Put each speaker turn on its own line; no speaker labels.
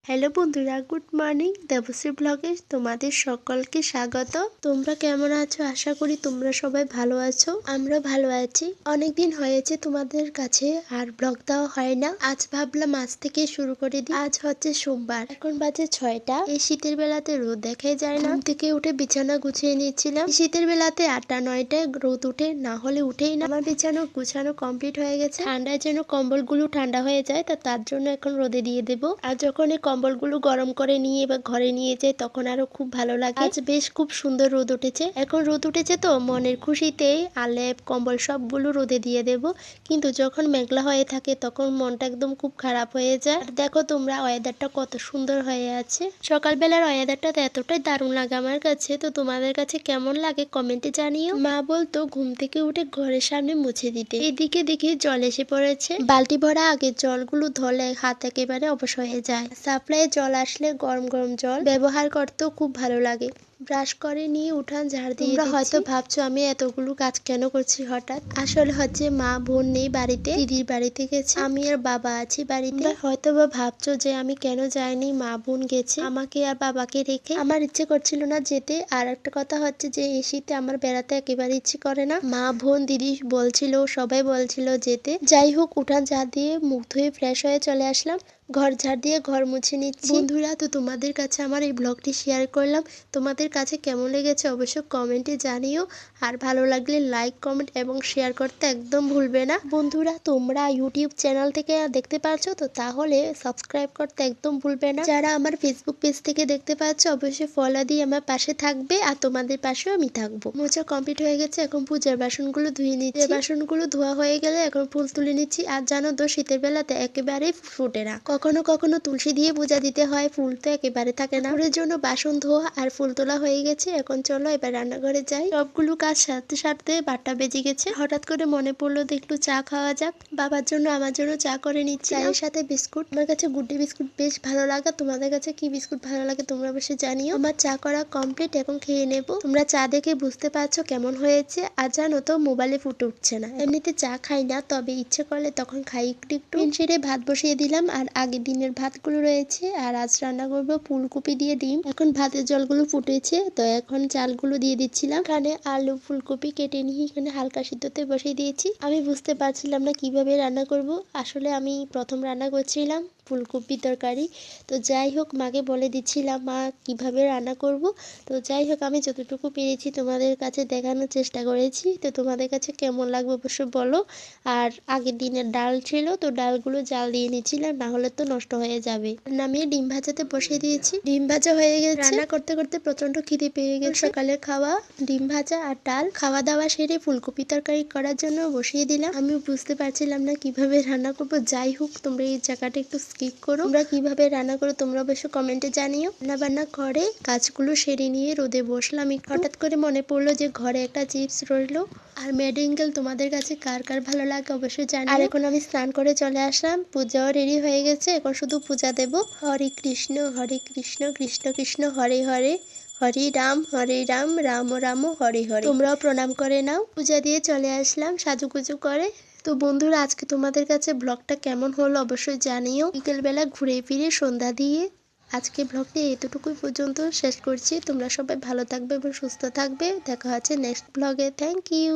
Hello বন্ধুরা, good morning. Debashree ব্লগে তোমাদের সকলকে স্বাগত। তোমরা কেমন আছো? আশা করি তোমরা সবাই ভালো আছো। আমরা ভালো আছি। অনেকদিন হয়েছে তোমাদের কাছে আর ব্লগ দেওয়া হয় না। আজ ভাবলাম আজ থেকে শুরু করে দিই। আজ হচ্ছে সোমবার, এখন বাজে 6টা। এই শীতের বেলাতে রোদ দেখাই যায় না। ঘুম থেকে উঠে বিছানা গুছিয়ে নিয়েছিলাম। শীতের বেলাতে 8টা 9টায় রোদ উঠে, না হলে উঠেই না। আমার বিছানা গুছানো কমপ্লিট হয়ে গেছে। ঠান্ডায় যেন কম্বলগুলো ঠান্ডা হয়ে যায়, তার জন্য এখন রোদে দিয়ে দেবো। আর যখন কম্বলগুলো গরম করে নিয়ে বা ঘরে নিয়ে যায় তখন আরো খুব ভালো লাগে। আজ বেশ খুব সুন্দর রোদ উঠেছে। এখন রোদ উঠেছে তো মনের খুশিতে আলেপ কম্বল সবগুলো রোদে দিয়ে দেব। কিন্তু যখন মেঘলা হয়ে থাকে তখন মনটা একদম খুব খারাপ হয়ে যায়। আর দেখো তোমরা, ওয়েদারটা কত সুন্দর হয়ে আছে। সকালবেলার ওয়েদারটা এতটাই দারুণ লাগে আমার কাছে। তো তোমাদের কাছে কেমন লাগে কমেন্টে জানিও। মা বলতো ঘুম থেকে উঠে ঘরের সামনে মুছে দিতে। এদিকে দেখি জল এসে পড়েছে। বালতি ভরা আগে জলগুলো ধরলে হাত একেবারে অবশ হয়ে যায়। সাপ্লাই জল আসলে গরম গরম জল ব্যবহার করতেও খুব ভালো লাগে। ব্রাশ করে নিয়ে উঠান ঝাড় দিয়ে তোমরা হয়তো ভাবছো আমি এতগুলো কাজ কেন করছি হঠাৎ। আসলে হচ্ছে মা বোন নেই বাড়িতে, দিদির বাড়িতে গেছে, আমি আর বাবা আছি বাড়িতে। হয়তো বা ভাবছো যে আমি কেন যাইনি, মা বোন গেছে আমাকে আর বাবাকে রেখে। আমার ইচ্ছে করছিল না যেতে। আর একটা কথা হচ্ছে যে এই শীতে আমার বেড়াতে একেবারে ইচ্ছে করে না। মা বোন দিদি বলছিল, সবাই বলছিল যেতে। যাই হোক, উঠান ঝাড় দিয়ে মুখ ধুয়ে ফ্রেশ হয়ে চলে আসলাম। ঘর ঝাড় দিয়ে ঘর মুছে নিচ্ছি। বন্ধুরা, তো তোমাদের কাছে আমার এই ব্লগটি শেয়ার করলাম। তোমাদের কাছে কেমন লেগেছে অবশ্যই কমেন্টে জানিও। আর ভালো লাগলে লাইক কমেন্ট এবং শেয়ার করতে একদম ভুলবে না। বন্ধুরা, তোমরা ইউটিউব চ্যানেল থেকে দেখতে পাচ্ছ তো, তাহলে সাবস্ক্রাইব করতে একদম ভুলবে না। যারা আমার ফেসবুক পেজ থেকে দেখতে পাচ্ছ অবশ্যই ফলো দিয়ে আমার পাশে থাকবে, আর তোমাদের পাশেও আমি থাকবো। মোছা কমপ্লিট হয়ে গেছে, এখন পূজার বাসনগুলো ধুয়ে নিচ্ছি। বাসনগুলো ধোয়া হয়ে গেলে এখন ফুল তুলে নিচ্ছি। আর জানো তো, শীতের বেলাতে একেবারেই ফুটে না। কখনো কখনো তুলসী দিয়ে পূজা দিতে হয়, ফুল তো একেবারে থাকে না। ওর জন্য বাসন ধোয়া আর ফুল তোলা হয়ে গেছে। এখন চলো এবার রান্নাঘরে যাই। সবগুলো কাজ সারতে সারতে 12টা বেজে গেছে। হঠাৎ করে মনে পড়লো যে একটু চা খাওয়া যাক। বাবার জন্য আমার জন্য চা করে নিচ্ছি, চায়ের সাথে বিস্কুট। আমার কাছে গুড্ডি বিস্কুট বেশ ভালো লাগে। তোমাদের কাছে কি বিস্কুট ভালো লাগে তোমরা অবশ্যই জানিও। আমার চা করা কমপ্লিট, এখন খেয়ে নেব। তোমরা চা দেখে বুঝতে পারছো কেমন হয়েছে। আর জানো তো, মোবাইলে ফুটে উঠছে না। এমনিতে চা খাই না, তবে ইচ্ছে করলে তখন খাই একটু একটু। সেরে ভাত বসিয়ে দিলাম, আর আগের দিনের ভাতগুলো রয়েছে। আর আজ রান্না করবো ফুলকপি দিয়ে ডিম। এখন ভাতের জলগুলো ফুটেছে, তো এখন চালগুলো দিয়ে দিচ্ছিলাম। এখানে আলু ফুলকপি কেটে নিয়ে এখানে হালকা সিদ্ধতে বসিয়ে দিয়েছি। আমি বুঝতে পারছিলাম না কিভাবে রান্না করব। আসলে আমি প্রথম রান্না করছিলাম ফুলকপি তরকারি। তো যাই হোক, মাকে বলে দিচ্ছিলাম মা কিভাবে রান্না করব। তো যাই হোক, আমি যতটুকু পেরেছি তোমাদের কাছে দেখানোর চেষ্টা করেছি। তো তোমাদের কাছে কেমন লাগবে অবশ্যই বলো। আর আগের দিনের ডাল ছিল, তো ডালগুলো জাল দিয়ে নিচ্ছিলাম, না হলে তো নষ্ট হয়ে যাবে। নামিয়ে ডিম ভাজাতে বসিয়ে দিয়েছি। ডিম ভাজা হয়ে গেছে। রান্না করতে করতে প্রচন্ড খিদে পেয়ে গেছে। সকালে খাওয়া ডিম ভাজা আর ডাল, খাওয়া দাওয়া সেরে ফুলকপি তরকারি করার জন্য বসিয়ে দিলাম। আমি বুঝতে পারছিলাম না কিভাবে রান্না করব। যাই হোক, তোমরা এই জায়গাটা একটু স্কিপ করো। তোমরা কিভাবে রান্না করো তোমরা অবশ্যই কমেন্টে জানিও। রান্না বান্না করে কাজগুলো সেরে নিয়ে রোদে বসলাম। হঠাৎ করে মনে পড়লো যে ঘরে একটা চিপস রইলো আর মেডিকেল। তোমাদের কাছে কার কার ভালো লাগে অবশ্যই জানি। আর এখন আমি স্নান করে চলে আসলাম। পূজাও রেডি হয়ে গেছে, এখন শুধু পূজা দেব। হরে কৃষ্ণ কৃষ্ণ কৃষ্ণ হরে হরে, হরে রাম রাম রাম হরে হরে। তোমরাও প্রণাম করে নাও। পূজা দিয়ে চলে আসলাম সাজুগুজু করে। তো বন্ধুরা, আজকে তোমাদের কাছে ব্লগটা কেমন হলো অবশ্যই জানিও। বিকেলবেলা ঘুরে ফিরে সন্ধ্যা দিয়ে আজকে ব্লগটি এতটুকুই পর্যন্ত শেষ করছি। তোমরা সবাই ভালো থাকবে এবং সুস্থ থাকবে। দেখা হচ্ছে নেক্সট ব্লগে। Thank you.